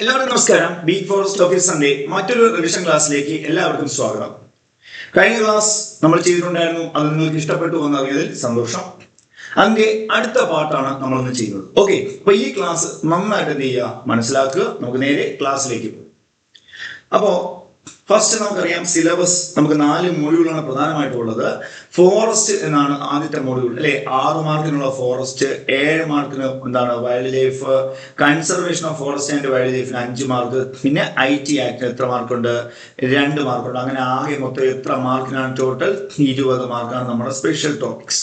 എല്ലാവർക്കും നമസ്കാരം. Beat forest ഓഫീസറിന്റെ മറ്റൊരു റിവിഷൻ ക്ലാസ്സിലേക്ക് എല്ലാവർക്കും സ്വാഗതം. കഴിഞ്ഞ ക്ലാസ് നമ്മൾ ചെയ്തിട്ടുണ്ടായിരുന്നു, അത് നിങ്ങൾക്ക് ഇഷ്ടപ്പെട്ടു എന്നറിയതിൽ സന്തോഷം. അതിന്റെ അടുത്ത പാർട്ടാണ് നമ്മളിന്ന് ചെയ്യുന്നത്. ഓക്കെ, അപ്പൊ ഈ ക്ലാസ് നന്നായിട്ട് എന്ത് ചെയ്യുക, മനസ്സിലാക്കുക. നമുക്ക് നേരെ ക്ലാസ്സിലേക്ക് പോകും. അപ്പോ ഫസ്റ്റ് നമുക്കറിയാം, സിലബസ് നമുക്ക് 4 മോഡ്യൂളാണ് പ്രധാനമായിട്ടുള്ളത്. ഫോറസ്റ്റ് എന്നാണ് ആദ്യത്തെ മോഡ്യൂൾ അല്ലെ. 6 മാർക്കിനുള്ള ഫോറസ്റ്റ്, 7 മാർക്കിന് എന്താണ് wildlife, conservation of forest and വൈൽഡ് ലൈഫിന് 5 മാർക്ക്, പിന്നെ IT ആക്ടിന് എത്ര മാർക്കുണ്ട്, 2 മാർക്കുണ്ട്. അങ്ങനെ ആകെ മൊത്തം എത്ര മാർക്കിനാണ് ടോട്ടൽ? 20 മാർക്കാണ് നമ്മുടെ സ്പെഷ്യൽ ടോപ്പിക്സ്.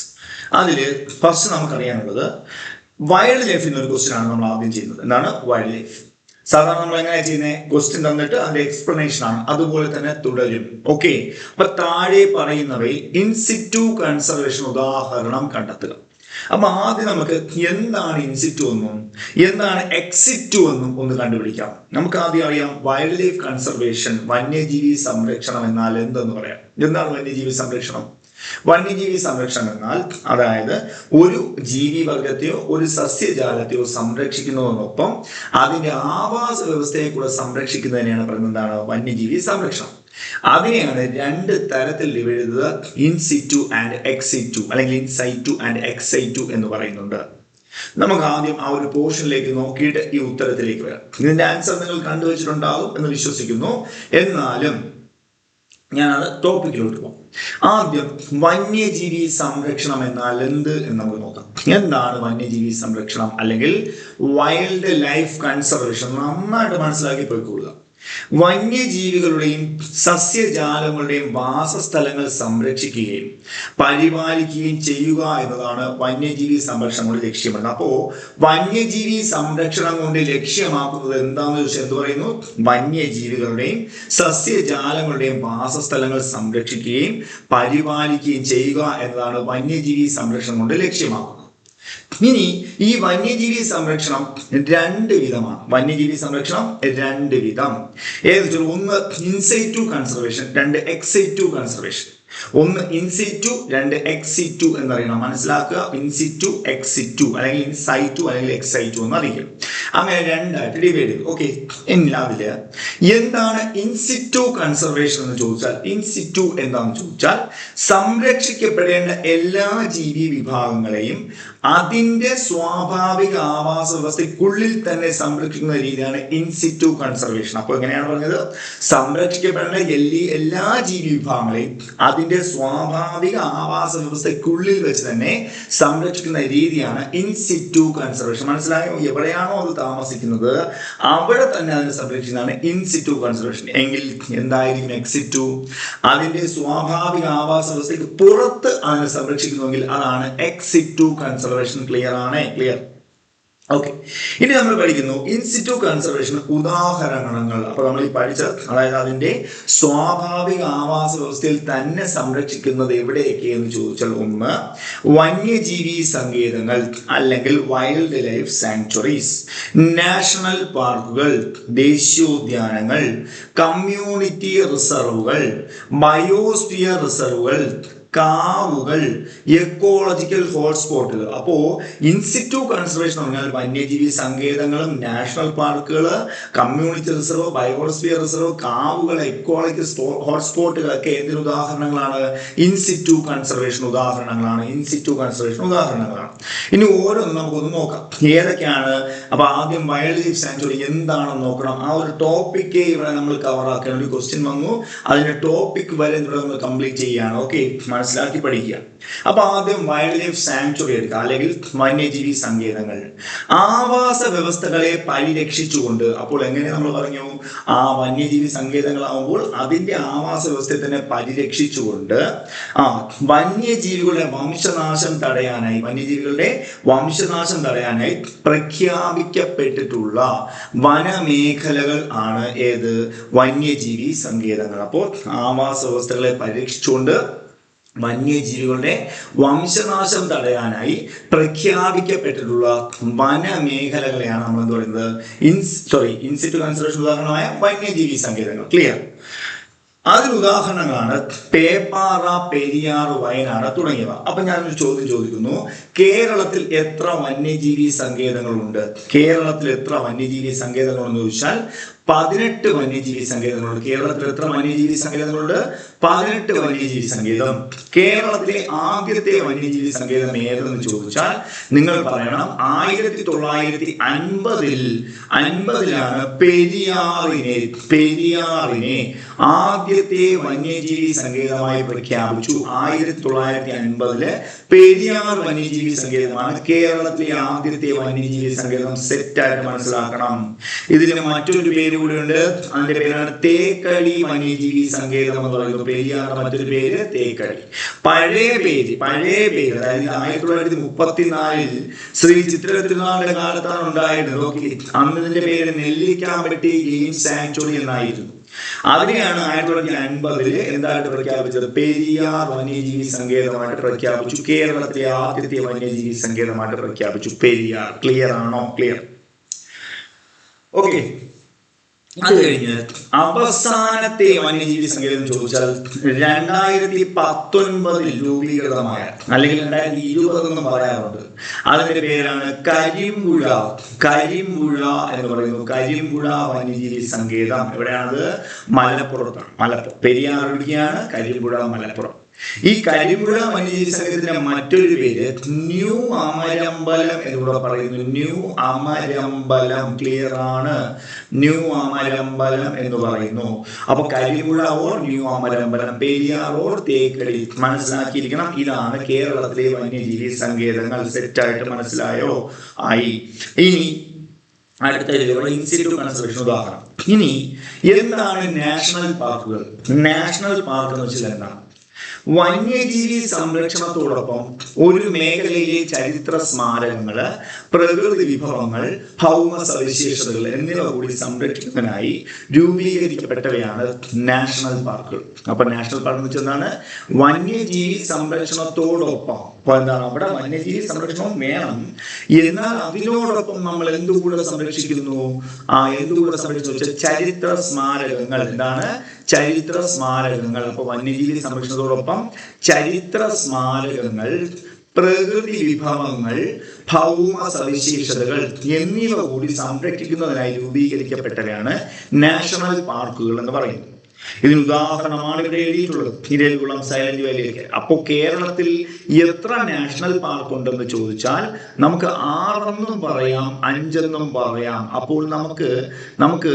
അതില് ഫസ്റ്റ് നമുക്കറിയാനുള്ളത് വൈൽഡ് ലൈഫിൽ ഒരു ക്വസ്റ്റ്യൻ ആണ് നമ്മൾ ആദ്യം ചെയ്യുന്നത്. എന്താണ് വൈൽഡ് ലൈഫ്? സാധാരണ നമ്മൾ എങ്ങനെയാ ചെയ്യുന്നത്? ക്വസ്റ്റ്യൻ തന്നിട്ട് അതിന്റെ എക്സ്പ്ലനേഷൻ ആണ്, അതുപോലെ തന്നെ തുടരും. ഓക്കെ, അപ്പൊ താഴെ പറയുന്നവയിൽ ഇൻസിറ്റു കൺസർവേഷൻ ഉദാഹരണം കണ്ടെത്തുക. അപ്പൊ ആദ്യം നമുക്ക് എന്താണ് ഇൻസിറ്റു എന്നും എന്താണ് എക്സിറ്റു എന്നും ഒന്ന് കണ്ടുപിടിക്കാം. നമുക്ക് ആദ്യം അറിയാം, വൈൽഡ് ലൈഫ് കൺസർവേഷൻ, വന്യജീവി സംരക്ഷണം എന്നാൽ എന്തെന്ന് പറയാം. എന്താണ് വന്യജീവി സംരക്ഷണം? വന്യജീവി സംരക്ഷണം എന്നാൽ അതായത് ഒരു ജീവിവർഗത്തെയോ ഒരു സസ്യജാലത്തെയോ സംരക്ഷിക്കുന്നതിനൊപ്പം അതിന്റെ ആവാസ വ്യവസ്ഥയെ കൂടെ സംരക്ഷിക്കുന്നതിനെയാണ് പറയുന്നത് എന്താണ് വന്യജീവി സംരക്ഷണം. അതിനെയാണ് 2 തരത്തിൽ ഡിവൈഡ് ചെയ്തത്, ഇൻസിറ്റു ആൻഡ് എക്സിറ്റു, അല്ലെങ്കിൽ ഇൻസൈറ്റു ആൻഡ് എക്സൈറ്റു എന്ന് പറയുന്നുണ്ട്. നമുക്ക് ആദ്യം ആ ഒരു പോർഷനിലേക്ക് നോക്കിയിട്ട് ഈ ഉത്തരത്തിലേക്ക് വരാം. ഇതിന്റെ ആൻസർ നിങ്ങൾ കണ്ടുവച്ചിട്ടുണ്ടാകും എന്ന് വിശ്വസിക്കുന്നു. എന്നാലും ഞാനത് ടോപ്പിക്കിലോട്ട് പോകും. ആദ്യം വന്യജീവി സംരക്ഷണം എന്നാൽ എന്ത് എന്ന് നമുക്ക് നോക്കാം. എന്താണ് വന്യജീവി സംരക്ഷണം അല്ലെങ്കിൽ വൈൽഡ് ലൈഫ് കൺസർവേഷൻ? നന്നായിട്ട് മനസ്സിലാക്കി പോയിക്കൊള്ളുക. വന്യജീവികളുടെയും സസ്യജാലങ്ങളുടെയും വാസസ്ഥലങ്ങൾ സംരക്ഷിക്കുകയും പരിപാലിക്കുകയും ചെയ്യുക എന്നതാണ് വന്യജീവി സംരക്ഷണം കൊണ്ട് ലക്ഷ്യമിടുന്നത്. അപ്പോ വന്യജീവി സംരക്ഷണം കൊണ്ട് ലക്ഷ്യമാക്കുന്നത് എന്താണെന്ന് ചോദിച്ചാൽ എന്ത് പറയുന്നു? വന്യജീവികളുടെയും സസ്യജാലങ്ങളുടെയും വാസസ്ഥലങ്ങൾ സംരക്ഷിക്കുകയും പരിപാലിക്കുകയും ചെയ്യുക എന്നതാണ് വന്യജീവി സംരക്ഷണം കൊണ്ട് ലക്ഷ്യമാക്കുന്നത്. ഇനി ഈ വന്യജീവി സംരക്ഷണം 2 വിധമാണ്. വന്യജീവി സംരക്ഷണം 2 വിധം. ഏതെന്ന്? ഒന്ന് ഇൻസൈറ്റു കൺസർവേഷൻ, 2 എക്സൈറ്റു കൺസർവേഷൻ. ഒന്ന് ഇൻസിറ്റു, 2 എക്സിറ്റു എന്നറിയണം. മനസ്സിലാക്കുക, ഇൻസിറ്റു എക്സിറ്റു അല്ലെങ്കിൽ ഇൻസൈറ്റു അല്ലെങ്കിൽ എക്സൈറ്റു എന്ന് അറിയിക്കും. അങ്ങനെ 2 ആയിട്ട് ഡിവൈഡ് ചെയ്തു. ഓക്കെ, ഇനി അതില് എന്താണ് ഇൻസിറ്റു കൺസർവേഷൻ എന്ന് ചോദിച്ചാൽ, ഇൻസിറ്റു എന്താണെന്ന് ചോദിച്ചാൽ സംരക്ഷിക്കപ്പെടേണ്ട എല്ലാ ജീവി വിഭാഗങ്ങളെയും അതിന്റെ സ്വാഭാവിക ആവാസ വ്യവസ്ഥയ്ക്കുള്ളിൽ തന്നെ സംരക്ഷിക്കുന്ന രീതിയാണ് ഇൻസിറ്റു കൺസർവേഷൻ. അപ്പൊ എങ്ങനെയാണ് പറഞ്ഞത്? സംരക്ഷിക്കപ്പെടേണ്ട എല്ലാ ജീവി വിഭാഗങ്ങളെയും അതിന്റെ സ്വാഭാവിക ആവാസ വ്യവസ്ഥയ്ക്കുള്ളിൽ വെച്ച് തന്നെ സംരക്ഷിക്കുന്ന രീതിയാണ് ഇൻസിറ്റു കൺസർവേഷൻ. മനസ്സിലായോ? എവിടെയാണോ അത് താമസിക്കുന്നത് അവിടെ തന്നെ അതിനെ സംരക്ഷിക്കുന്നതാണ് ഇൻസിറ്റു കൺസർവേഷൻ. എങ്കിൽ എന്തായിരിക്കും എക്സിറ്റു? അതിന്റെ സ്വാഭാവിക ആവാസ വ്യവസ്ഥയ്ക്ക് പുറത്ത് അതിനെ സംരക്ഷിക്കുന്നുവെങ്കിൽ അതാണ് എക്സിറ്റു കൺസർവേഷൻ. ക്ലിയർ ആണ്? ക്ലിയർ. ഓക്കെ, ഇനി നമ്മൾ പഠിക്കുന്നു ഇൻസിറ്റു കൺസർവേഷൻ ഉദാഹരണങ്ങൾ. അപ്പൊ നമ്മൾ ഈ പഠിച്ച, അതായത് അതിന്റെ സ്വാഭാവിക ആവാസ വ്യവസ്ഥയിൽ തന്നെ സംരക്ഷിക്കുന്നത് എവിടെയൊക്കെ എന്ന് ചോദിച്ചാൽ, ഒന്ന് വന്യജീവി സങ്കേതങ്ങൾ അല്ലെങ്കിൽ വൈൽഡ് ലൈഫ് സാങ്ച്വറീസ്, നാഷണൽ പാർക്കുകൾ, ദേശീയോദ്യാനങ്ങൾ, കമ്മ്യൂണിറ്റി റിസർവുകൾ, ബയോസ്ഫിയർ റിസർവുകൾ, കാവുകൾ, എക്കോളജിക്കൽ ഹോട്ട്സ്പോട്ടുകൾ. അപ്പോ ഇൻസിറ്റു കൺസർവേഷൻ എന്ന് പറഞ്ഞാൽ വന്യജീവി സങ്കേതങ്ങളും നാഷണൽ പാർക്കുകൾ, കമ്മ്യൂണിറ്റി റിസർവ്, ബയോസ്ഫിയർ റിസർവ്, കാവുകൾ, എക്കോളജിക്കൽ ഹോട്ട്സ്പോട്ടുകളൊക്കെ എന്തിന് ഉദാഹരണങ്ങളാണ്? ഇൻസിറ്റു കൺസർവേഷൻ ഉദാഹരണങ്ങളാണ്. ഇൻസിറ്റു കൺസർവേഷൻ ഉദാഹരണങ്ങളാണ്. ഇനി ഓരോന്നും നമുക്കൊന്ന് നോക്കാം ഏതൊക്കെയാണ്. അപ്പൊ ആദ്യം വൈൽഡ് ലൈഫ് സാങ്ച്വറി എന്താണെന്ന് നോക്കണം. ആ ഒരു ടോപ്പിക്ക് ഇവിടെ നമ്മൾ കവർ ആക്കാൻ ഒരു ക്വസ്റ്റ്യൻ വന്നു, അതിന്റെ ടോപ്പിക് വരെ ഇവിടെ നമ്മൾ കംപ്ലീറ്റ് ചെയ്യാണ്. ഓക്കെ, മനസ്സിലാക്കി പഠിക്കുക. അപ്പൊ ആദ്യം വൈൽഡ് ലൈഫ് സാങ്ച്വറി എടുക്കുക, അല്ലെങ്കിൽ വന്യജീവി സങ്കേതങ്ങൾ. ആവാസ വ്യവസ്ഥകളെ പരിരക്ഷിച്ചുകൊണ്ട്, അപ്പോൾ എങ്ങനെ നമ്മൾ പറഞ്ഞു? ആ വന്യജീവി സങ്കേതങ്ങളാവുമ്പോൾ അതിന്റെ ആവാസ വ്യവസ്ഥയെ തന്നെ പരിരക്ഷിച്ചുകൊണ്ട് വന്യജീവികളുടെ വംശനാശം തടയാനായി പ്രഖ്യാപിക്കപ്പെട്ടിട്ടുള്ള വനമേഖലകൾ ആണ് ഏത്? വന്യജീവി സങ്കേതങ്ങൾ. അപ്പോൾ ആവാസ വ്യവസ്ഥകളെ പരിരക്ഷിച്ചുകൊണ്ട് വന്യജീവികളുടെ വംശനാശം തടയാനായി പ്രഖ്യാപിക്കപ്പെട്ടിട്ടുള്ള വനമേഖലകളെയാണ് നമ്മൾ എന്ത് പറയുന്നത്? ഇൻസിറ്റു കൺസർവേഷൻ ഉദാഹരണമായ വന്യജീവി സങ്കേതങ്ങൾ. ക്ലിയർ? അതിന് ഉദാഹരണങ്ങളാണ് പേപ്പാറ, പെരിയാർ, വയനാട് തുടങ്ങിയവ. അപ്പൊ ഞാനൊരു ചോദ്യം ചോദിക്കുന്നു, കേരളത്തിൽ എത്ര വന്യജീവി സങ്കേതങ്ങളുണ്ട്? കേരളത്തിൽ എത്ര വന്യജീവി സങ്കേതങ്ങളെന്ന് ചോദിച്ചാൽ 18 വന്യജീവി സങ്കേതങ്ങളുണ്ട്. കേരളത്തിൽ എത്ര വന്യജീവി സങ്കേതങ്ങളുണ്ട്? 18 വന്യജീവി സങ്കേതം. കേരളത്തിലെ ആദ്യത്തെ വന്യജീവി സങ്കേതം ഏതെന്ന് ചോദിച്ചാൽ നിങ്ങൾ പറയണം 1950-ലാണ് പെരിയാറിനെ ആദ്യത്തെ വന്യജീവി സങ്കേതമായി പ്രഖ്യാപിച്ചു. 1950 പെരിയാർ വന്യജീവി സങ്കേതമാണ് കേരളത്തിലെ ആദ്യത്തെ വന്യജീവി സങ്കേതം. സെറ്റായിട്ട് മനസ്സിലാക്കണം. ഇതിന് മറ്റൊരു പേര് കൂടിയുണ്ട്. അതിന്റെ പേരാണ് തേക്കടി വന്യജീവി സങ്കേതം എന്ന് പറയുന്നത്. പെരിയാറിന്റെ മറ്റൊരു പേര് തേക്കടി. പഴയ പേര് അതായത് 1934 ശ്രീ ചിത്ര തിരുനാളിന്റെ കാലത്താണ് ഉണ്ടായിരുന്നത്. ഓക്കെ, അന്ന് ഇതിന്റെ പേര് നെല്ലിക്കാമ്പട്ടി ഗെയിം സാങ്ച്വറി എന്നായിരുന്നു. അതിനെയാണ് 1950 എന്തായിട്ട് പ്രഖ്യാപിച്ചത്? പെരിയാർ വന്യജീവി സങ്കേതമായിട്ട് പ്രഖ്യാപിച്ചു. കേരളത്തിലെ ആദ്യത്തെ വന്യജീവി സങ്കേതമായിട്ട് പ്രഖ്യാപിച്ചു പെരിയാർ. ക്ലിയർ ആണോ? ക്ലിയർ. ഓക്കെ, അത് കഴിഞ്ഞ് അവസാനത്തെ വന്യജീവി സങ്കേതം ചോദിച്ചാൽ 2019 രൂപീകൃതമായ, അല്ലെങ്കിൽ 2020 എന്ന് പറയാറുണ്ട്, അതിന്റെ പേരാണ് കരിമ്പുഴ എന്ന് പറയുന്നു. കരിമ്പുഴ വന്യജീവി സങ്കേതം എവിടെയാണത്? മലപ്പുറത്താണ്. പെരിയാർ ഇടുക്കിയാണ്, കരിമ്പുഴ മലപ്പുറം. ഈ കരിമ്പുഴ വന്യജീവി സങ്കേതത്തിന്റെ മറ്റൊരു പേര് ന്യൂ അമരമ്പലം എന്നിവിടെ പറയുന്നു. ന്യൂ അമരമ്പലം. ക്ലിയർ ആണ്? ന്യൂ അമരമ്പലം എന്ന് പറയുന്നു. അപ്പൊ Karimpuzha or new Amarambalam, Periyar or Thekkady. മനസ്സിലാക്കിയിരിക്കണം. ഇതാണ് കേരളത്തിലെ വന്യജീവി സങ്കേതങ്ങൾ. സെറ്റായിട്ട് മനസ്സിലായോ? ആയി. ഇനി അടുത്ത ഇൻസ്റ്റിറ്റ്യൂട്ട് കൺസർവേഷൻ ഉദാഹരണം. ഇനി എന്താണ് നാഷണൽ പാർക്കുകൾ? നാഷണൽ പാർക്ക് എന്ന് വെച്ചാൽ എന്താണ്? വന്യജീവി സംരക്ഷണത്തോടൊപ്പം ഒരു മേഖലയിലെ ചരിത്ര സ്മാരകങ്ങള്, പ്രകൃതി വിഭവങ്ങൾ, ഭൗമ സവിശേഷതകൾ എന്നിവ കൂടി സംരക്ഷിക്കുന്നതിനായി രൂപീകരിക്കപ്പെട്ടവയാണ് നാഷണൽ പാർക്കുകൾ. അപ്പൊ നാഷണൽ പാർക്ക് എന്ന് വെച്ചാൽ എന്താണ്? വന്യജീവി സംരക്ഷണത്തോടൊപ്പം. അപ്പൊ എന്താണ്? അവിടെ വന്യജീവി സംരക്ഷണം വേണം, എന്നാൽ അതിനോടൊപ്പം നമ്മൾ എന്തുകൂടെ സംരക്ഷിക്കുന്നു? എന്തുകൂടെ സംരക്ഷിച്ചു? ചരിത്ര സ്മാരകങ്ങൾ. എന്താണ്? ചരിത്ര സ്മാരകങ്ങൾ. അപ്പൊ വന്യജീവി സംരക്ഷണത്തോടൊപ്പം ചരിത്ര സ്മാരകങ്ങൾ, പ്രകൃതി വിഭവങ്ങൾ, ഭൗമ സവിശേഷതകൾ എന്നിവ കൂടി സംരക്ഷിക്കുന്നതിനായി രൂപീകരിക്കപ്പെട്ടവയാണ് നാഷണൽ പാർക്കുകൾ എന്ന് പറയുന്നത്. ഇതിന് ഉദാഹരണമാണ് ഇവിടെ എഴുതിയിട്ടുള്ളത്, ഇരവികുളം, സൈലന്റ് വാലിയൊക്കെ. അപ്പോൾ കേരളത്തിൽ എത്ര നാഷണൽ പാർക്ക് ഉണ്ടെന്ന് ചോദിച്ചാൽ നമുക്ക് 6 പറയാം, 5 പറയാം. അപ്പോൾ നമുക്ക്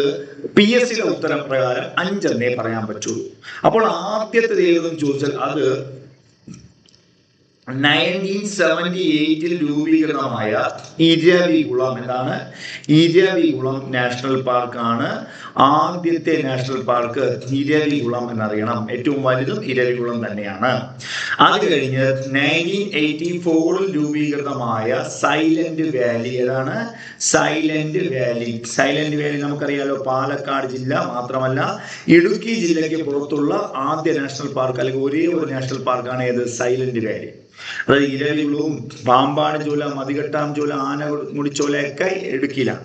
PSCയുടെ ഉത്തരം പ്രകാരം 5 പറയാൻ പറ്റുള്ളൂ. അപ്പോൾ ആദ്യത്തെ ഏതെന്ന് ചോദിച്ചാൽ അത് 1978 രൂപീകൃതമായ ഇരവികുളം. എന്താണ്? ഇരവികുളം നാഷണൽ പാർക്കാണ്. ആദ്യത്തെ നാഷണൽ പാർക്ക് ഇരവികുളം എന്നറിയണം. ഏറ്റവും വലുതും ഇരവികുളം തന്നെയാണ്. അത് കഴിഞ്ഞ് 1984 രൂപീകൃതമായ സൈലന്റ് വാലി. ഏതാണ്? സൈലന്റ് വാലി നമുക്കറിയാലോ, പാലക്കാട് ജില്ല മാത്രമല്ല ഇടുക്കി ജില്ലയ്ക്ക് പുറത്തുള്ള ആദ്യ നാഷണൽ പാർക്ക്, അല്ലെങ്കിൽ ഒരേ ഒരു നാഷണൽ പാർക്കാണ് ഏത്? Silent Valley. അതായത് ഇരവികുളവും പാമ്പാട് ചോല, മതികെട്ടാം ചോല, ആനമുടിച്ചോല ഒക്കെ ഇടുക്കിയിലാണ്.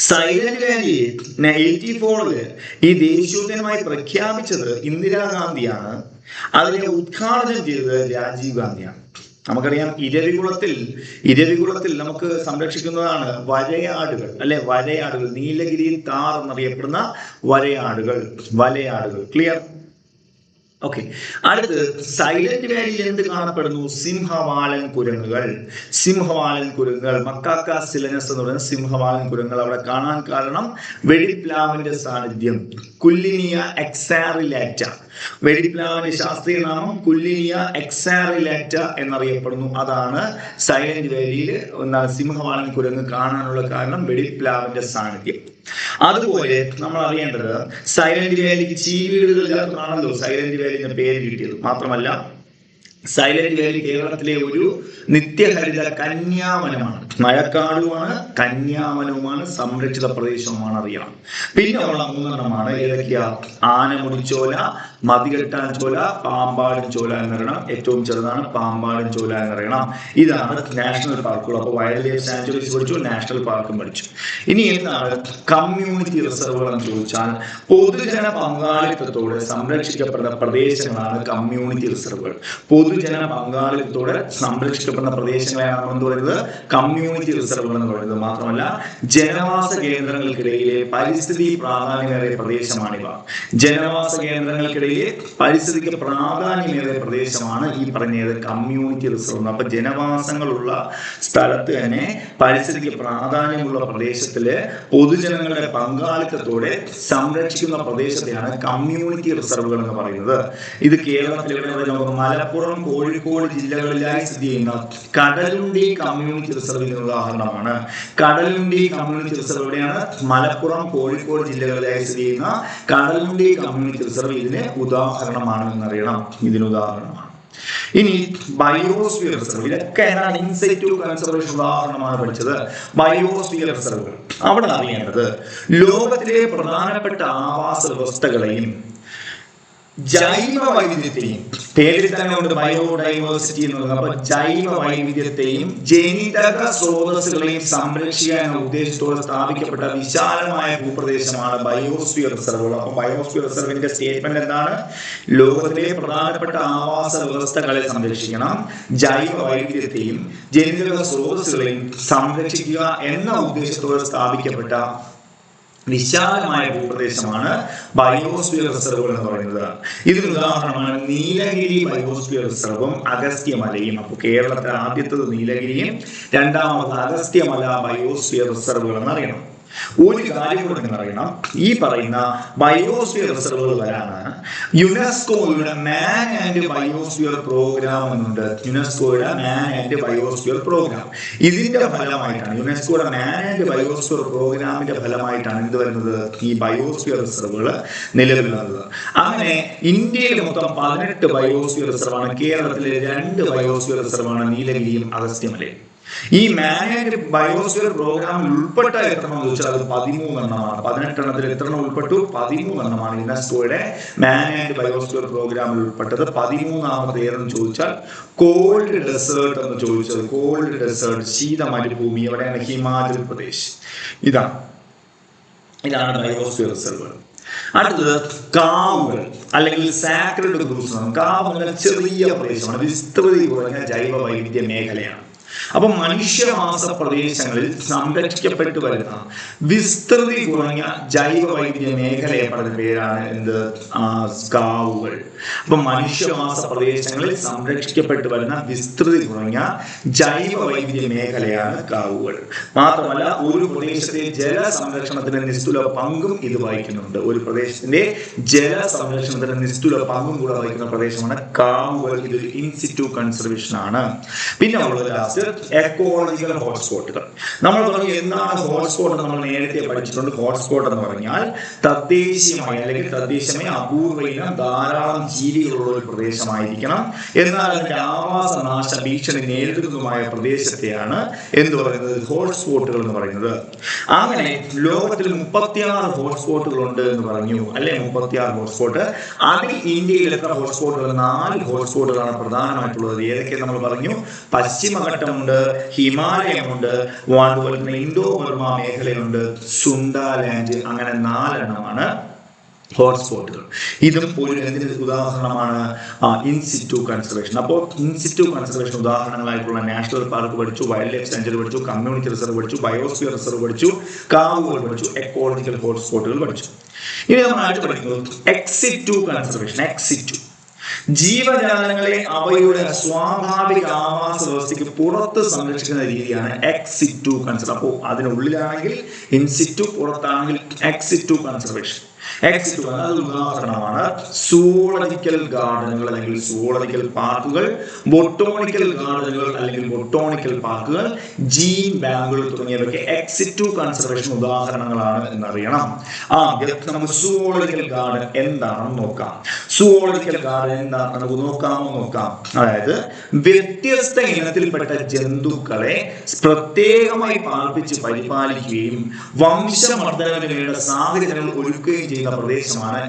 സൈലന്റ് വാലി 1984 ഈ ദേശീയോദ്യാനമായി പ്രഖ്യാപിച്ചത് ഇന്ദിരാഗാന്ധിയാണ്. അതിനെ ഉദ്ഘാടനം ചെയ്തത് രാജീവ് ഗാന്ധിയാണ്. നമുക്കറിയാം ഇരവികുളത്തിൽ നമുക്ക് സംരക്ഷിക്കുന്നതാണ് വരയാടുകൾ, അല്ലെ? വരയാടുകൾ, നീലഗിരിയിൽ താർ എന്നറിയപ്പെടുന്ന വലയാടുകൾ. ക്ലിയർ? ഓക്കെ. അടുത്ത് സൈലന്റ് വാലിയിൽ എന്ത് കാണപ്പെടുന്നു? സിംഹവാലൻ കുരങ്ങുകൾ. മക്കാക്ക സിലനസ് എന്ന് പറയുന്ന സിംഹവാലൻ കുരങ്ങുകൾ അവിടെ കാണാൻ കാരണം വെടിപ്ലാവിന്റെ സാന്നിധ്യം. കുല്ലിനിയ എക്സാറിലാറ്റ. വെടിപ്ലാവിന്റെ ശാസ്ത്രീയ നാമം കുല്ലിനിയ എക്സാറിലാറ്റ എന്നറിയപ്പെടുന്നു. അതാണ് സൈലന്റ് വാലിയിൽ സിംഹവാലൻ കുരങ്ങ് കാണാനുള്ള കാരണം, വെടിപ്ലാവിന്റെ സാന്നിധ്യം. അതുപോലെ നമ്മൾ അറിയേണ്ടത് സൈലന്റ് വാലിക്ക് ചീവീടുകൾ ചേർന്നാണല്ലോ സൈലന്റ് വാലി എന്ന പേര് കിട്ടിയത്. മാത്രമല്ല സൈലന്റ് വാലി കേരളത്തിലെ ഒരു നിത്യഹരിത കന്യാവനമാണ്. മഴക്കാടുമാണ്, കന്യാവനവുമാണ്, സംരക്ഷിത പ്രദേശവുമാണ് അറിയണം. പിന്നെ ഉള്ള 3 ഏതൊക്കെയാ? ആനമുടിച്ചോല, മതികെട്ടാൻ ചോല, പാമ്പാടും ചോല എന്നറിയണം. ഏറ്റവും ചെറുതാണ് പാമ്പാടും ചോല എന്നറിയണം. ഇതാണ് നാഷണൽ പാർക്കുകൾ. അപ്പോൾ വൈൽഡ് ലൈഫ് സാങ്ച്വറീസ് പഠിച്ചു, നാഷണൽ പാർക്കും പഠിച്ചു. ഇനി എന്താണ് കമ്മ്യൂണിറ്റി റിസർവുകൾ എന്ന് ചോദിച്ചാൽ പൊതുജന പങ്കാളിത്തത്തോടെ സംരക്ഷിക്കപ്പെടുന്ന പ്രദേശങ്ങളാണ് കമ്മ്യൂണിറ്റി റിസർവുകൾ. പൊതുജന പങ്കാളിത്തത്തോടെ സംരക്ഷിക്കപ്പെടുന്ന പ്രദേശങ്ങളെയാണ് നമ്മൾ എന്ത് പറയുന്നത്? കമ്മ്യൂണിറ്റി റിസർവുകൾ എന്ന് പറയുന്നത്. മാത്രമല്ല ജനവാസ കേന്ദ്രങ്ങൾക്കിടയിലെ പരിസ്ഥിതി പ്രാധാന്യമേറിയ പ്രദേശമാണിവ. ജനവാസ കേന്ദ്രങ്ങൾക്കിടയിലെ പരിസ്ഥിതിക്ക് പ്രാധാന്യമേറിയ പ്രദേശമാണ് ഈ പറഞ്ഞത് കമ്മ്യൂണിറ്റി റിസർവ്. അപ്പൊ ജനവാസങ്ങളുള്ള സ്ഥലത്ത് തന്നെ പരിസ്ഥിതിക്ക് പ്രാധാന്യമുള്ള പ്രദേശത്തില് പൊതുജനങ്ങളുടെ പങ്കാളിത്തത്തോടെ സംരക്ഷിക്കുന്ന പ്രദേശത്തെയാണ് കമ്മ്യൂണിറ്റി റിസർവുകൾ എന്ന് പറയുന്നത്. ഇത് കേരളത്തിലെ മലപ്പുറം, കോഴിക്കോട് ജില്ലകളിലായി സ്ഥിതി ചെയ്യുന്ന കടലുണ്ടി കമ്മ്യൂണിറ്റി റിസർവിന് ഉദാഹരണമാണ്. കടലുണ്ടി കമ്മ്യൂണിറ്റി റിസർവ് എവിടെയാണ്? മലപ്പുറം, കോഴിക്കോട് ജില്ലകളിലായി സ്ഥിതി ചെയ്യുന്ന കടലുണ്ടി കമ്മ്യൂണിറ്റി റിസർവ് ഇതിന് ഉദാഹരണമാണ് എന്നറിയണം. ഇതിന് ഉദാഹരണമാണ്. ഇനി ബയോസ്ഫിയർ റിസർവ്. ഇതൊക്കെ ഏതാണ്? ഇൻസൈറ്റു കൺസർവേഷൻ ഉദാഹരണമാണ് പഠിച്ചത്. ബയോസ്ഫിയർ റിസർവുകൾ അവിടെ അറിയേണ്ടത് ലോകത്തിലെ പ്രധാനപ്പെട്ട ആവാസ വ്യവസ്ഥകളെയും ജൈവ വൈവിധ്യത്തെയും, പേരിൽ തന്നെ ഉണ്ട് ബയോഡൈവേഴ്സിറ്റി എന്ന് പറയുന്നത്. അപ്പൊ ജൈവ വൈവിധ്യത്തെയും ജനിതക സ്രോതസ്സുകളെയും സംരക്ഷിക്കാൻ എന്ന ഉദ്ദേശത്തോടെ സ്ഥാപിക്കപ്പെട്ട വിശാലമായ ഭൂപ്രദേശമാണ് ബയോസ്ഫിയർ റിസർവുകൾ. അപ്പൊ ബയോസ്ഫിയർ റിസർവിന്റെ സ്റ്റേറ്റ്മെന്റ് എന്താണ്? ലോകത്തിലെ പ്രധാനപ്പെട്ട ആവാസ വ്യവസ്ഥകളെ സംരക്ഷിക്കണം, ജൈവ വൈവിധ്യത്തെയും ജനിതക സ്രോതസ്സുകളെയും സംരക്ഷിക്കുക എന്ന ഉദ്ദേശത്തോടെ സ്ഥാപിക്കപ്പെട്ട വിശാലമായ ഭൂപ്രദേശമാണ് ബയോസ്ഫിയർ റിസർവുകൾ എന്ന് പറയുന്നത്. ഇതിന് ഉദാഹരണമാണ് നീലഗിരി ബയോസ്ഫിയർ റിസർവും അഗസ്ത്യമലയും. അപ്പോൾ കേരളത്തിലെ ആദ്യത്തത് നീലഗിരിയും രണ്ടാമത് അഗസ്ത്യമല ബയോസ്ഫിയർ റിസർവുകൾ എന്നറിയണം. ഒരു കാര്യം കൂടെ നിങ്ങൾ അറിയണം, ഈ പറയുന്ന ബയോസ്ഫിയർ റിസർവുകൾ വരാണ് യുനെസ്കോയുടെ മാൻ ആൻഡ് ബയോസ്ഫിയർ പ്രോഗ്രാം എന്നുണ്ട്. യുനെസ്കോയുടെ മാൻ ആൻഡ് ബയോസ്ഫിയർ പ്രോഗ്രാം. ഇതിന്റെ ഫലമായിട്ടാണ്, യുനെസ്കോയുടെ മാൻ ആൻഡ് ബയോസ്ഫിയർ പ്രോഗ്രാമിന്റെ ഫലമായിട്ടാണ് എന്ത് വരുന്നത്? ഈ ബയോസ്ഫിയർ റിസർവുകൾ നിലവിൽ വന്നത്. അങ്ങനെ ഇന്ത്യയിൽ മൊത്തം 18 ബയോസ്ഫിയർ റിസർവാണ്. കേരളത്തിലെ 2 ബയോസ്ഫിയർ റിസർവാണ്, നീലഗിരിയും അഗസ്ത്യമലയും. ഈ മാനേജ് ബയോസ്ഫിയർ പ്രോഗ്രാമിൽ ഉൾപ്പെട്ട എത്രണ്ണം ചോദിച്ചാൽ അത് 13 എണ്ണമാണ്. 18 എണ്ണത്തിൽ എത്ര എണ്ണം ഉൾപ്പെട്ടു? 13 എണ്ണമാണ് യുനെസ്കോയുടെ മാനേജ് ബയോസ്ഫിയർ പ്രോഗ്രാമിൽ ഉൾപ്പെട്ടത്. 13ാമത് ഏതെന്ന് ചോദിച്ചാൽ കോൾഡ് ഡെസേർട്ട് എന്ന് ചോദിച്ചത്. കോൾഡ് ഡെസേർട്ട്, ശീത മരുഭൂമി, എവിടെയാണ്? ഹിമാചൽ പ്രദേശ്. ഇതാണ് ബയോസ്ഫിയർ റിസർവ്. അടുത്തത് കാവുകൾ അല്ലെങ്കിൽ സാക്രഡ് ഗ്രൂപ്പ്സ്. കാവുകൾ ചെറിയ പ്രദേശമാണ്, വിസ്തൃതി കുറഞ്ഞ ജൈവ വൈവിധ്യ മേഖലയാണ്. അപ്പൊ മനുഷ്യവാസ പ്രദേശങ്ങളിൽ സംരക്ഷിക്കപ്പെട്ടു വരുന്ന വിസ്തൃതി കുറഞ്ഞ ജൈവ വൈവിധ്യ മേഖലയെ പറയുന്ന പേരാണ് എന്ത്? കാവുകൾ. അപ്പൊ മനുഷ്യവാസ പ്രദേശങ്ങളിൽ സംരക്ഷിക്കപ്പെട്ടു വരുന്ന വിസ്തൃതി കുറഞ്ഞ ജൈവ വൈവിധ്യ മേഖലയാണ് കാവുകൾ. മാത്രമല്ല ഒരു പ്രദേശത്തെ ജല സംരക്ഷണത്തിന് നിസ്തുല പങ്കും ഇത് വഹിക്കുന്നുണ്ട്. ഒരു പ്രദേശത്തിന്റെ ജല സംരക്ഷണത്തിന് നിസ്തുല പങ്കും കൂടെ വഹിക്കുന്ന പ്രദേശമാണ് കാവുകൾ. ഇതൊരു ഇൻസിറ്റു കൺസർവേഷൻ ആണ്. പിന്നെ ഉള്ളത് ലാസ്റ്റ് എക്കോളജിക്കൽ ഹോട്ട്സ്പോട്ടുകൾ. നമ്മൾ പറഞ്ഞു എന്താണ് ഹോട്ട്സ്പോട്ട്? നമ്മൾ നേരത്തെ പഠിച്ചിട്ടുണ്ട്. ഹോട്ട്സ്പോട്ട് എന്ന് പറഞ്ഞാൽ തദ്ദേശീയമായി അല്ലെങ്കിൽ തദ്ദേശീയമായി അപൂർവയിനം ധാരാളം ജീവികളുള്ള ഒരു പ്രദേശമായിരിക്കണം. എന്നാൽ അതിന്റെ ആവാസനാശ ഭീഷണി നേരിടുന്നതുമായ പ്രദേശത്തെയാണ് എന്ത് പറയുന്നത്? ഹോട്ട്സ്പോട്ടുകൾ എന്ന് പറയുന്നത്. അങ്ങനെ ലോകത്തിൽ 36 ഹോട്ട്സ്പോട്ടുകൾ ഉണ്ട് എന്ന് പറഞ്ഞു അല്ലെ? 36 ഹോട്ട്സ്പോട്ട്. അതിൽ ഇന്ത്യയിൽ എത്ര ഹോട്ട്സ്പോട്ടുകൾ? 4 ഹോട്ട്സ്പോട്ടുകളാണ് പ്രധാനമായിട്ടുള്ളത്. ഏതൊക്കെ നമ്മൾ പറഞ്ഞു? പശ്ചിമഘട്ടമുണ്ട്, ഹിമാലയമുണ്ട്, അതുപോലെ തന്നെ ഇന്തോ ബർമ മേഖലയുണ്ട്, സുണ്ടാലാൻഡ്. അങ്ങനെ 4 എണ്ണമാണ് ഹോട്ട്സ്പോട്ടുകൾ. ഇതും ഒരു ഉദാഹരണമാണ് ഇൻസിറ്റു കൺസർവേഷൻ. അപ്പോൾ ഇൻസിറ്റു കൺസർവേഷൻ ഉദാഹരണങ്ങളായിട്ടുള്ള നാഷണൽ പാർക്ക് പഠിച്ചു, വൈൽഡ് ലൈഫ് സെഞ്ചുറി പഠിച്ചു, കമ്മ്യൂണിറ്റി റിസർവ് പഠിച്ചു, ബയോസ്ഫിയർ റിസർവ് പഠിച്ചു, കാവുകൾ പഠിച്ചു, എക്കോളജിക്കൽ ഹോട്ട്സ്പോട്ടുകൾ പഠിച്ചു. ഇനി നമ്മൾ ആയിട്ട് പഠിക്കുന്നത് എക്സിറ്റു കൺസർവേഷൻ. എക്സിറ്റു ജീവജാലങ്ങളെ അവയുടെ സ്വാഭാവിക ആവാസ വ്യവസ്ഥയ്ക്ക് പുറത്ത് സംരക്ഷിക്കുന്ന രീതിയാണ് എക്സിറ്റു കൺസർവേഷൻ. അപ്പോൾ അതിനുള്ളിലാണെങ്കിൽ ഇൻസിറ്റു, പുറത്താണെങ്കിൽ എക്സിറ്റു കൺസർവേഷൻ. എക്സിറ്റു അത് ഉദാഹരണമാണ് സുവോളജിക്കൽ ഗാർഡനുകൾ അല്ലെങ്കിൽ സുവോളജിക്കൽ പാർക്കുകൾ, ബൊട്ടോണിക്കൽ ഗാർഡനുകൾ അല്ലെങ്കിൽ ബൊട്ടോണിക്കൽ പാർക്കുകൾ, ജീൻ ബാങ്കുകൾ തുടങ്ങിയവയ്ക്ക് എക്സിറ്റു കൺസർവേഷൻ ഉദാഹരണങ്ങളാണ് എന്നറിയണം. ആദ്യം നമുക്ക് സുവോളജിക്കൽ ഗാർഡൻ എന്താണെന്ന് നോക്കാം. സുവോളജിക്കൽ ഗാർഡൻ എന്താണെന്ന് നമുക്ക് നോക്കാം. അതായത് വ്യത്യസ്ത ഇനത്തിൽപ്പെട്ട ജന്തുക്കളെ പ്രത്യേകമായി പാർപ്പിച്ച് പരിപാലിക്കുകയും വംശവർദ്ധനവിന് വേണ്ട സാഹചര്യങ്ങൾ ഒരുക്കുകയും ചെയ്യുന്ന പ്രദേശമാണ്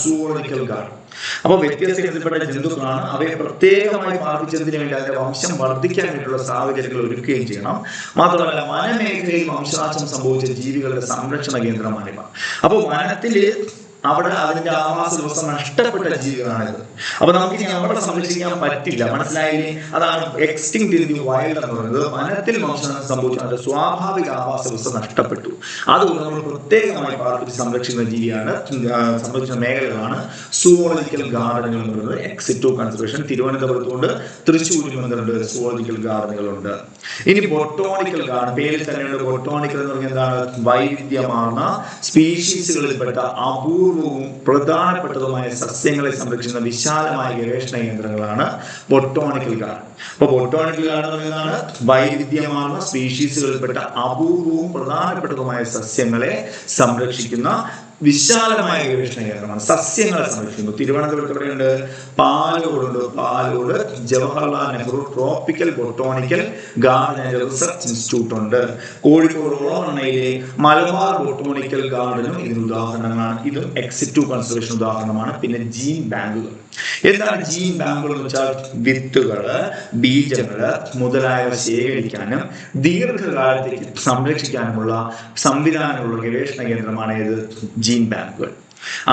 സുവോളജിക്കൽ ഗാർഡൻ. അപ്പൊ വ്യത്യസ്ത ഇനത്തിൽപ്പെട്ട ജന്തുക്കളാണ്, അവയെ പ്രത്യേകമായി പാർപ്പിച്ചതിന് വേണ്ടി അതിന്റെ വംശം വർദ്ധിക്കാൻ വേണ്ടിയുള്ള സാഹചര്യങ്ങൾ ഒരുക്കുകയും ചെയ്യണം. മാത്രമല്ല വനമേഖലയിൽ വംശനാശം സംഭവിച്ച ജീവികളുടെ സംരക്ഷണ കേന്ദ്രമാണിവ. അപ്പോൾ വനത്തില് അവിടെ അതിന്റെ ആവാസ വ്യവസ്ഥ നഷ്ടപ്പെട്ട ജീവികളാണിത്. അപ്പൊ നമുക്ക് ഇനി അവിടെ സംരക്ഷിക്കാൻ പറ്റില്ല, മനസ്സിലായില്ലേ? അതാണ് എക്സ്റ്റിങ്ക്ട് ഇൻ ദി വൈൽഡ് എന്ന് പറയുന്നത്. വനത്തിൽ വംശനാശം സംഭവിച്ച അതിന്റെ സ്വാഭാവിക ആവാസ വ്യവസ്ഥ നഷ്ടപ്പെട്ടു. അതുകൊണ്ട് നമ്മൾ പ്രത്യേകമായി പാർപ്പിച്ച് സംരക്ഷിക്കുന്ന ജീവിയാണ്, സംരക്ഷിക്കുന്ന മേഖലകളാണ് സുവോളജിക്കൽ ഗാർഡനുകൾ എന്ന് പറയുന്നത്. എക്സിറ്റു കൺസർവേഷൻ തിരുവനന്തപുരത്തുണ്ട്, തൃശ്ശൂരിൽ വന്നിട്ടുണ്ട് സുവോളജിക്കൽ ഗാർഡനുകളുണ്ട്. ഇനി ബൊട്ടോണിക്കൽ ഗാർഡൻ, പേരിൽ തന്നെയുണ്ട്. ബൊട്ടോണിക്കൽ എന്ന് പറഞ്ഞാൽ എന്താണ്? വൈവിധ്യമാർന്ന സ്പീഷീസുകളിൽപ്പെട്ട അപൂർവവും പ്രധാനപ്പെട്ടതുമായ സസ്യങ്ങളെ സംരക്ഷിക്കുന്ന വിശാലമായ ഗവേഷണ കേന്ദ്രങ്ങളാണ് ബൊട്ടോണിക്കൽ ഗാർഡൻ. അപ്പൊ ബൊട്ടോണിക്കൽ ഗാർഡൻ എന്നതാണ് വൈവിധ്യമാർന്ന സ്പീഷീസുകളിൽപ്പെട്ട അപൂർവവും പ്രധാനപ്പെട്ടതുമായ സസ്യങ്ങളെ സംരക്ഷിക്കുന്ന വിശാലമായ ഗവേഷണ കേന്ദ്രമാണ്. സസ്യങ്ങളെ സംരക്ഷിക്കുന്നു. തിരുവനന്തപുരത്ത് എവിടെയുണ്ട്? Palode Jawaharlal Nehru tropical botanical garden and research institute ഉണ്ട്. കോഴിക്കോട് ഓളവണ്ണയിലെ മലബാർ ബൊട്ടോണിക്കൽ ഗാർഡനും ഇതിന് ഉദാഹരണങ്ങളാണ്. ഇതും എക്സിറ്റു കൺസർവേഷൻ ഉദാഹരണമാണ്. പിന്നെ ജീൻ ബാങ്കുകൾ. എന്താണ് ജീൻ ബാങ്കുകൾ എന്ന് വെച്ചാൽ? വിത്തുകള്, ബീജങ്ങള് മുതലായവ ശേഖരിക്കാനും ദീർഘകാലത്തേക്ക് സംരക്ഷിക്കാനുമുള്ള സംവിധാനമുള്ള ഗവേഷണ കേന്ദ്രമാണ് ഇത് ജീൻ ബാങ്കുകൾ.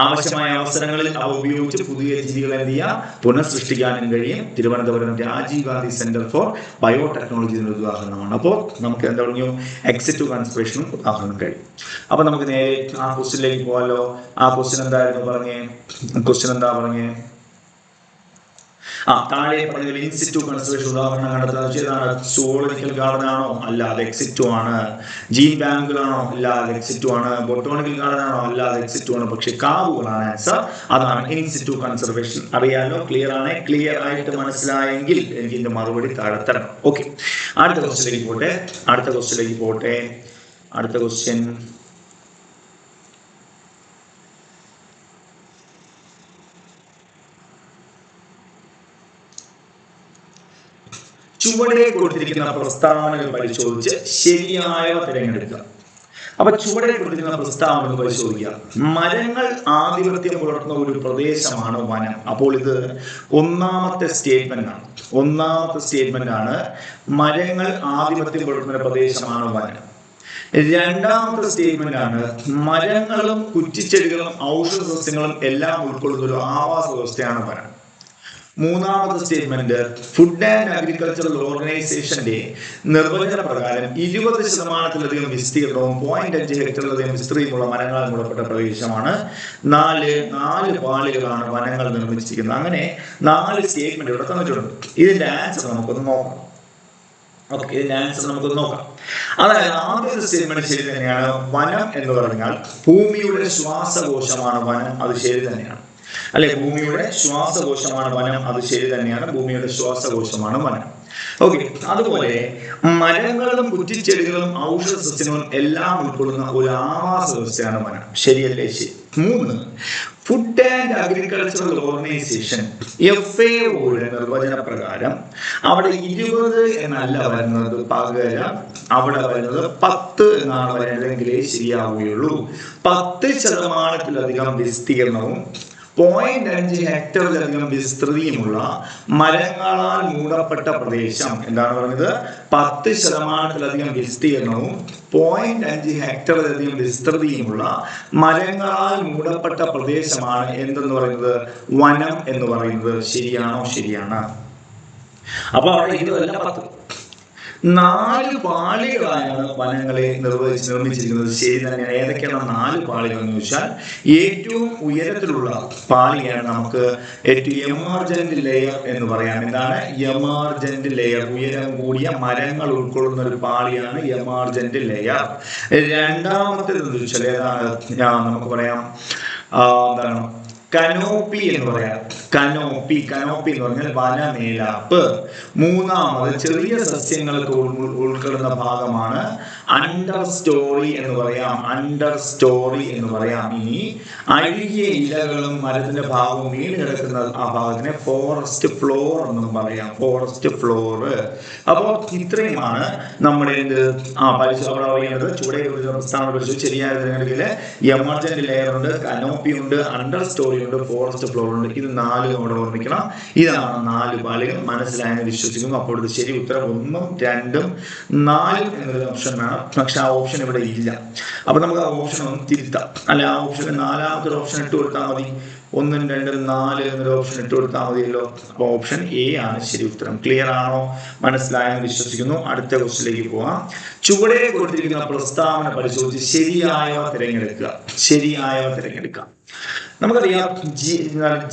ആവശ്യമായ അവസരങ്ങളിൽ അവ ഉപയോഗിച്ച് പുതിയ ജീവികളെ എന്ത് ചെയ്യാം? പുനഃസൃഷ്ടിക്കാനും കഴിയും. Thiruvananthapuram Rajiv Gandhi centre for biotechnology എന്നൊരു ഉദാഹരണമാണ്. അപ്പോൾ നമുക്ക് എന്താ പറഞ്ഞു? എക്സിറ്റു കൺസർവേഷനും ഉദാഹരണം കഴിയും. അപ്പൊ നമുക്ക് നേരെ ആ ക്വസ്റ്റ്യനിലേക്ക് പോകാമല്ലോ. ആ ക്വസ്റ്റ്യൻ എന്തായിരുന്നു പറഞ്ഞേ? താഴെ പറഞ്ഞ ഇൻസിറ്റു കൺസർവേഷൻ ഉദാഹരണം കണ്ടെത്തുന്നത് സുവോളജിക്കൽ ഗാർഡൻ ആണോ? അല്ല, അത് എക്സിറ്റു ആണ്. ജീൻ ബാങ്കുകളാണോ? അല്ല, അത് എക്സിറ്റു ആണ്. ബൊട്ടോണിക്കൽ ഗാർഡൻ ആണോ? അല്ല, അത് എക്സിറ്റു ആണ്. പക്ഷെ കാവുകളാണ് ആൻസർ. അതാണ് ഇൻസിറ്റു കൺസർവേഷൻ. അറിയാലോ? ക്ലിയർ ആണ്? ക്ലിയർ ആയിട്ട് മനസ്സിലായെങ്കിൽ എനിക്ക് ഇതിന്റെ മറുപടി താഴെ തരണം. ഓക്കെ, അടുത്ത ക്വസ്റ്റ്യനിലേക്ക് പോട്ടെ. അടുത്ത ക്വസ്റ്റ്യൻ ചുവടെ കൊടുത്തിരിക്കുന്ന പ്രസ്താവനകൾ പരിശോധിച്ച് ശരിയായവ തിരഞ്ഞെടുക്കുക. അപ്പൊ ചുവടെ കൊടുത്തിരിക്കുന്ന പ്രസ്താവനകൾ പരിശോധിക്കുക. മരങ്ങൾ ആധിപത്യം പുലർത്തുന്ന ഒരു പ്രദേശമാണ് വനം. അപ്പോൾ ഇത് ഒന്നാമത്തെ സ്റ്റേറ്റ്മെന്റ് ആണ്. മരങ്ങൾ ആധിപത്യം പുലർത്തുന്ന പ്രദേശമാണ് വനം. രണ്ടാമത്തെ സ്റ്റേറ്റ്മെന്റ് ആണ് മരങ്ങളും കുറ്റിച്ചെടികളും ഔഷധ സസ്യങ്ങളും എല്ലാം ഉൾക്കൊള്ളുന്ന ഒരു ആവാസ വ്യവസ്ഥയാണ് വനം. മൂന്നാമത്തെ സ്റ്റേറ്റ്മെന്റ് ഫുഡ് ആൻഡ് അഗ്രികൾച്ചറൽ ഓർഗനൈസേഷന്റെ നിർവചന പ്രകാരം 20% വിസ്തീർണവും 0.5 ഹെക്ടറിലധികം വിസ്തൃതിയുമുള്ള മരങ്ങളാൽ മൂടപ്പെട്ട പ്രദേശമാണ്. നാല് പാളികളാണ് വനങ്ങൾ നിർമ്മിച്ചിരിക്കുന്നത്. അങ്ങനെ 4 സ്റ്റേറ്റ്മെന്റ് ഇവിടെ തന്നിട്ടുണ്ട്. ഇതിന്റെ ആൻസർ നമുക്കൊന്ന് നോക്കാം. അതായത് ആദ്യത്തെ സ്റ്റേറ്റ്മെന്റ് ശരി തന്നെയാണ്. വനം എന്ന് പറഞ്ഞാൽ ഭൂമിയുടെ ശ്വാസകോശമാണ് വനം. അത് ശരി തന്നെയാണ്, അല്ലെ? ഭൂമിയുടെ ശ്വാസകോശമാണ് വനം. അത് ശരി തന്നെയാണ്. ഭൂമിയുടെ ശ്വാസകോശമാണ് വനം. ഓക്കെ, അതുപോലെ മരങ്ങളും കുറ്റിച്ചെടികളും ഔഷധ സസ്യങ്ങളും എല്ലാം ഉൾക്കൊള്ളുന്ന ഒരു ആവാസ വ്യവസ്ഥയാണ് വനം. ശരിയല്ലേ? ശരി. 3, ഫുഡ് ആൻഡ് അഗ്രികൾച്ചറൽ ഓർഗനൈസേഷൻ FAOയുടെ നിർവചന പ്രകാരം അവിടെ 20 എന്നല്ല വരുന്നത്, പകരം അവിടെ വരുന്നത് 10 എന്നാണ് വരുന്നതെങ്കിലേ ശരിയാവുകയുള്ളൂ. 10% വിസ്തീർണവും 0.5 ഹെക്ടറിലധികം വിസ്തൃതിയുമുള്ള മരങ്ങളാൽ മൂടപ്പെട്ട പ്രദേശം എന്താണ് പറഞ്ഞത്? 10% വിസ്തീർണവും 0.5 ഹെക്ടറിലധികം വിസ്തൃതിയുമുള്ള മരങ്ങളാൽ മൂടപ്പെട്ട പ്രദേശമാണ് എന്തെന്ന് പറയുന്നത്? വനം എന്ന് പറയുന്നത്. ശരിയാണോ? ശരിയാണ്. അപ്പൊ അവിടെ 20 അല്ല 10. 4 പാളികളായാണ് വനങ്ങളെ നിർമ്മിച്ചിരിക്കുന്നത്. ശരി തന്നെയാണ്. ഏതൊക്കെയാണ് 4 പാളികൾ എന്ന് ചോദിച്ചാൽ, ഏറ്റവും ഉയരത്തിലുള്ള പാളിയാണ് നമുക്ക് എമർജന്റ് ലെയർ എന്ന് പറയാം. എന്താണ് എമർജന്റ് ലെയർ? ഉയരം കൂടിയ മരങ്ങൾ ഉൾക്കൊള്ളുന്ന ഒരു പാളിയാണ് എമർജന്റ് ലെയർ. രണ്ടാമത്തേത് എന്ന് ചോദിച്ചാൽ ഏതാണ്? നമുക്ക് പറയാം എന്താണ് കനോപ്പി എന്ന് പറയാം. കനോപ്പി എന്ന് പറഞ്ഞാൽ വനമേലാപ്പ്. മൂന്നാമത് ചെറിയ സസ്യങ്ങൾക്ക് ഉൾക്കൊള്ളുന്ന ഭാഗമാണ് അണ്ടർ സ്റ്റോറി എന്ന് പറയാം. അണ്ടർ സ്റ്റോറി എന്ന് പറയാം. ഇനി അഴുകിയ ഇലകളും മരത്തിന്റെ ഭാഗവും വീണ് കിടക്കുന്ന ആ ഭാഗത്തിനെ ഫോറസ്റ്റ് ഫ്ലോർ എന്നും പറയാം. Forest floor. അപ്പോൾ ഇത്രയുമാണ് നമ്മുടെ പരിശോധന ചുവടെ പ്രസ്താവന പരിശോധിച്ച് ശരിയായ തിരഞ്ഞെടുക്കല് എമർജന്റ് ലെയർ ഉണ്ട്, കനോപ്പി ഉണ്ട്, അണ്ടർ സ്റ്റോറി ഉണ്ട്, ഫോറസ്റ്റ് ഫ്ലോർ ഉണ്ട്. ഇത് 4 നമ്മുടെ ഓർമ്മിക്കണം. ഇതാണ് 4 പാളികൾ. മനസ്സിലായെന്ന് വിശ്വസിക്കുന്നു. അപ്പോൾ ഇത് ശരി ഉത്തരം 1, 2, 4 എന്നൊരു ഓപ്ഷൻ വേണം. പക്ഷെ ആ ഓപ്ഷൻ ഇവിടെ ഇല്ല. അപ്പൊ നമുക്ക് ആ ഓപ്ഷൻ ഒന്ന് തിരുത്താം. അല്ല, ആ ഓപ്ഷൻ 4ാമത്തെ ഓപ്ഷൻ ഇട്ട് കൊടുത്താൽ മതി. 1, 2, 4 എന്നൊരു ഓപ്ഷൻ ഇട്ട് കൊടുത്താൽ മതിയല്ലോ. അപ്പൊ ഓപ്ഷൻ എ ആണ് ശരി ഉത്തരം. ക്ലിയർ ആണോ? മനസ്സിലായെന്ന് വിശ്വസിക്കുന്നു. അടുത്ത ക്വസ്റ്റിലേക്ക് പോവാം. ചുവടെ കൊടുത്തിരിക്കുന്ന പ്രസ്താവന പരിശോധിച്ച് ശരിയായവ തിരഞ്ഞെടുക്കുക. ശരിയായവ തിരഞ്ഞെടുക്കുക. നമുക്കറിയാം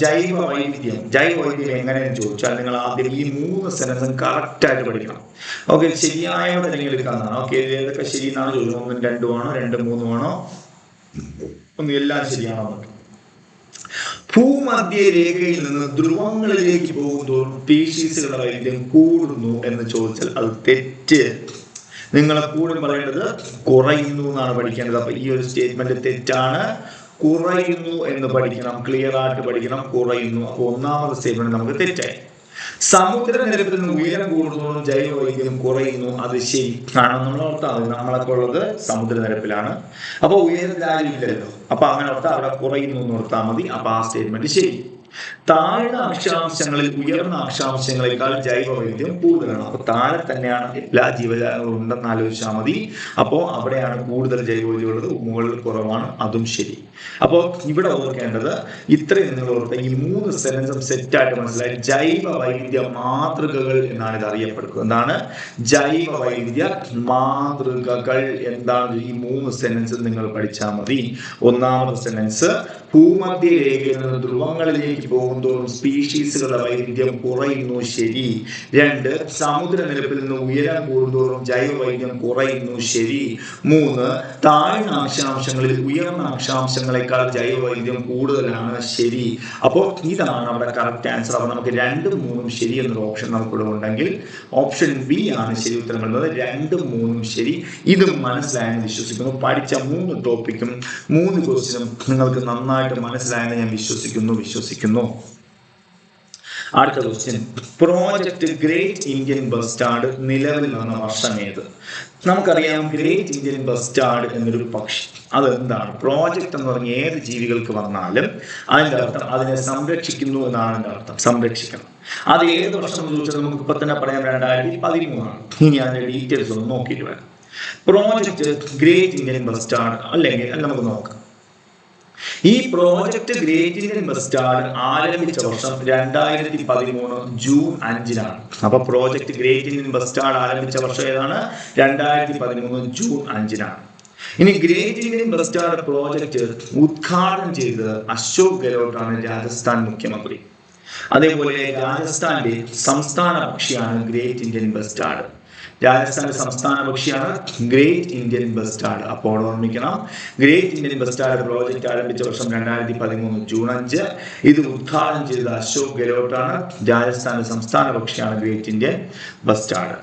ജൈവ വൈവിധ്യം എങ്ങനെയെന്ന് ചോദിച്ചാൽ നിങ്ങൾ ആദ്യം ഈ 3 സെന്റൻസും കറക്റ്റ് ആയിട്ട് പഠിക്കണം. ഓക്കെ, ശരിയായ തിരഞ്ഞെടുക്കാന്നാണ്. ഓക്കെ, ഏതൊക്കെ ശരി എന്നാണ് ചോദിക്കുന്നത്? 1, 2 ആണോ, 2, 3 ആണോ, ഒന്നും എല്ലാം ശരിയാണോ? ഭൂമധ്യ രേഖയിൽ നിന്ന് ധ്രുവങ്ങളിലേക്ക് പോകുന്തോറും സ്പീഷീസുകളുടെ വൈവിധ്യം കൂടുന്നു എന്ന് ചോദിച്ചാൽ അത് തെറ്റ്. നിങ്ങളെ കൂടുതൽ പറയേണ്ടത് കുറയുന്നു എന്നാണ് പഠിക്കേണ്ടത്. അപ്പൊ ഈ ഒരു സ്റ്റേറ്റ്മെന്റ് തെറ്റാണ്. കുറയുന്നു എന്ന് പഠിക്കണം. ക്ലിയർ ആയിട്ട് പഠിക്കണം. കുറയുന്നു. അപ്പൊ 1ാമത്തെ സ്റ്റേറ്റ്മെന്റ് നമുക്ക് തെറ്റായി. സമുദ്രനിരപ്പിൽ നിന്ന് ഉയരം കൂടുന്നതോറും ജൈവ വൈവിധ്യം കുറയുന്നു. അത് ശരി. കാരണം നമ്മൾ ഓർത്താൽ നമ്മളൊക്കെ ഉള്ളത് സമുദ്രനിരപ്പിലാണ്. അപ്പൊ ഉയരത്തിൽ ആരും ഇല്ലല്ലോ. അപ്പൊ അങ്ങനെ ഓർത്താൽ അവിടെ കുറയുന്നു എന്ന് ഓർത്താൽ മതി. അപ്പൊ ആ സ്റ്റേറ്റ്മെന്റ് ശരി. താഴ്ന്ന അക്ഷാംശങ്ങളിൽ ഉയർന്ന അക്ഷാംശങ്ങളെക്കാൾ ജൈവ വൈവിധ്യം കൂടുതലാണ്. അപ്പൊ താഴെ തന്നെയാണ് എല്ലാ ജീവജാലങ്ങളും ഉണ്ടെന്ന് ആലോചിച്ചാൽ മതി. അപ്പോൾ അവിടെയാണ് കൂടുതൽ ജൈവ വൈവിധ്യം ഉള്ളത്, മുകളിൽ കുറവാണ്. അതും ശരി. അപ്പോൾ ഇവിടെ ഓർക്കേണ്ടത് ഇത്രയും നിങ്ങൾ ഓർത്ത ഈ 3 സെന്റൻസും സെറ്റായിട്ട് മനസ്സിലായി. ജൈവ വൈവിധ്യ മാതൃകകൾ എന്നാണ് ഇത് അറിയപ്പെടുന്നത്. എന്താണ് ജൈവ വൈവിധ്യ മാതൃകകൾ? എന്താണ്? ഈ 3 സെന്റൻസ് നിങ്ങൾ പഠിച്ചാൽ മതി. 1ാമത്തെ സെന്റൻസ് ഭൂമധ്യ രേഖയിൽ നിന്ന് ധ്രുവങ്ങളിലേക്ക് പോകുന്തോറും സ്പീഷീസുകളുടെ വൈവിധ്യം കുറയുന്നു. ശരി. 2, സമുദ്രനിരപ്പിൽ നിന്ന് ഉയരം കൂടുന്തോറും ജൈവ വൈവിധ്യം കുറയുന്നു. ശരി. 3, താഴ്ന്ന അക്ഷാംശങ്ങളിൽ ഉയർന്ന അക്ഷാംശങ്ങളെക്കാൾ ജൈവ വൈവിധ്യം കൂടുതലാണ്. ശരി. അപ്പോൾ ഇതാണ് അവിടെ കറക്റ്റ് ആൻസർ. അപ്പൊ നമുക്ക് 2, 3 ശരി എന്നൊരു ഓപ്ഷൻ നമുക്കിവിടെ ഉണ്ടെങ്കിൽ ഓപ്ഷൻ ബി ആണ് ശരി ഉത്തരം വരുന്നത്. 2, 3 ശരി. ഇതും മനസ്സിലായെന്ന് വിശ്വസിക്കുന്നു. പഠിച്ച 3 ടോപ്പിക്കും 3 ക്വസ്റ്റ്യനും നിങ്ങൾക്ക് നന്നായിട്ട് മനസ്സിലായെന്ന് ഞാൻ വിശ്വസിക്കുന്നു. അടുത്ത question, project great Indian bastard നിലവിൽ വന്ന വർഷം ഏത്? നമുക്കറിയാം ഗ്രേറ്റ് ഇന്ത്യൻ ബസ്റ്റാർഡ് എന്നൊരു പക്ഷി. അതെന്താണ്? പ്രോജക്ട് എന്ന് പറഞ്ഞ ഏത് ജീവികൾക്ക് വന്നാലും അതിന്റെ അർത്ഥം അതിനെ സംരക്ഷിക്കുന്നു എന്നാണ് അതിന്റെ അർത്ഥം. സംരക്ഷിക്കണം. അത് ഏത് വർഷം എന്ന് ചോദിച്ചാൽ നമുക്ക് ഇപ്പൊ തന്നെ പറയാം 2013 ആണ്. ഇനി അതിന്റെ ഡീറ്റെയിൽസ് ഒന്ന് നോക്കിയിട്ട് വേണം. പ്രോജക്ട് ഗ്രേറ്റ് ഇന്ത്യൻ ബസ്റ്റാർഡ് അല്ലെങ്കിൽ നമുക്ക് നോക്കാം. ഈ പ്രോജക്ട് ഗ്രേറ്റ് ഇന്ത്യൻ ബസ്റ്റാർഡ് ആരംഭിച്ച വർഷം 2013 ജൂൺ 5-നാണ്. അപ്പൊ പ്രോജക്ട് ഗ്രേറ്റ് ഇന്ത്യൻ ബസ്റ്റാർഡ് ആരംഭിച്ച വർഷം ഏതാണ്? 2013 ജൂൺ 5-നാണ്. ഇനി ഗ്രേറ്റ് ഇന്ത്യൻ ബസ്റ്റാർഡ് പ്രോജക്ട് ഉദ്ഘാടനം ചെയ്തത് അശോക് ഗെഹ്ലോട്ടാണ്, രാജസ്ഥാൻ മുഖ്യമന്ത്രി. അതേപോലെ രാജസ്ഥാന്റെ സംസ്ഥാന പക്ഷിയാണ് ഗ്രേറ്റ് ഇന്ത്യൻ ബസ്റ്റാർഡ്. രാജസ്ഥാന്റെ സംസ്ഥാന പക്ഷിയാണ് ഗ്രേറ്റ് ഇന്ത്യൻ ബസ്റ്റാർഡ്. അപ്പോൾ ഓർമ്മിക്കണം, ഗ്രേറ്റ് ഇന്ത്യൻ ബസ്റ്റാർഡ് പ്രോജക്റ്റ് ആരംഭിച്ച വർഷം 2013 ജൂൺ 5. ഇത് ഉദ്ഘാടനം ചെയ്തത് അശോക് ഗെഹ്ലോട്ടാണ്. രാജസ്ഥാന്റെ സംസ്ഥാന പക്ഷിയാണ് ഗ്രേറ്റ് ഇന്ത്യൻ ബസ്റ്റാർഡ്.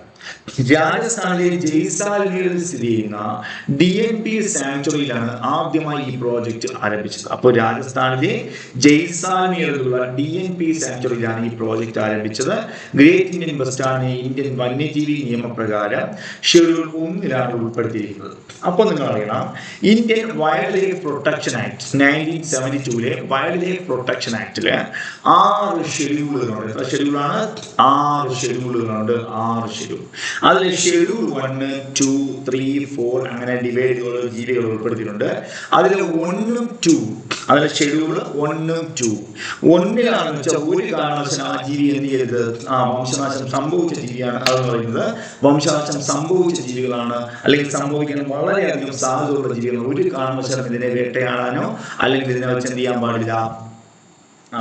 രാജസ്ഥാനിലെ ജയ്സാൽമീറിൽ സ്ഥിതി ചെയ്യുന്ന DNP സാങ്ച്വറിയിലാണ് ആദ്യമായി ഈ പ്രോജക്റ്റ് ആരംഭിച്ചത്. അപ്പോൾ രാജസ്ഥാനിലെ ജയ്സാൽമീറിലുള്ള DNP സാങ്ച്വറിയിലാണ് ഈ പ്രോജക്റ്റ് ആരംഭിച്ചത്. ഗ്രേറ്റ് ഇന്ത്യൻ ബസ്റ്റാർഡിനെ ഇന്ത്യൻ വന്യജീവി നിയമപ്രകാരം ഷെഡ്യൂൾ 1-ലാണ് ഉൾപ്പെടുത്തിയിരിക്കുന്നത്. അപ്പോൾ നിങ്ങൾ അറിയണം, Indian wildlife protection act 1972 wildlife protection ആക്ടില് 6 ഷെഡ്യൂളുകളുണ്ട്. എത്ര ഷെഡ്യൂളാണ്? 6 ഷെഡ്യൂളുകളുണ്ട്. 6 ഷെഡ്യൂൾ. അതിൽ ഷെഡ്യൂൾ 1, 2, 3, 4 അങ്ങനെ ജീവികൾ ഉൾപ്പെടുത്തിയിട്ടുണ്ട്. അതിൽ 1ഉം 2 അതിലെ ഷെഡ്യൂൾ 1ഉം 2 ഒന്നിലാണെന്ന് വെച്ചാൽ ഒരു കാരണവശാലും ആ ജീവി എന്ത് ചെയ്യരുത്, വംശനാശം സംഭവിച്ച ജീവിയാണ്. അതെന്ന് പറയുന്നത് വംശനാശം സംഭവിച്ച ജീവികളാണ്, അല്ലെങ്കിൽ സംഭവിക്കാൻ വളരെയധികം സാധ്യതയുള്ള ജീവികൾ. ഒരു കാരണവശാലും ഇതിനെ വേട്ടയാടാനോ അല്ലെങ്കിൽ ഇതിനെ വെച്ച് എന്ത് ചെയ്യാൻ പാടില്ല,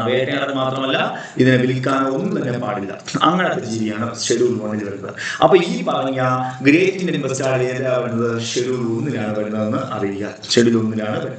വേട്ടയാടാൻ മാത്രമല്ല ഇതിനെ വിൽക്കാനോ ഒന്നും തന്നെ പാടില്ല. അങ്ങനത്തെ ജീവിയാണ് ഷെഡ്യൂൾ 1 വരുന്നത്. അപ്പൊ ഈ പറഞ്ഞ ഗ്രേറ്റ് ഇന്ത്യൻ ബസ്റ്റാർഡ് ഏതാ വരുന്നത്, ഷെഡ്യൂൾ 1 വരുന്നതെന്ന് അറിയുക. ഷെഡ്യൂൾ 1 വരുന്നത്.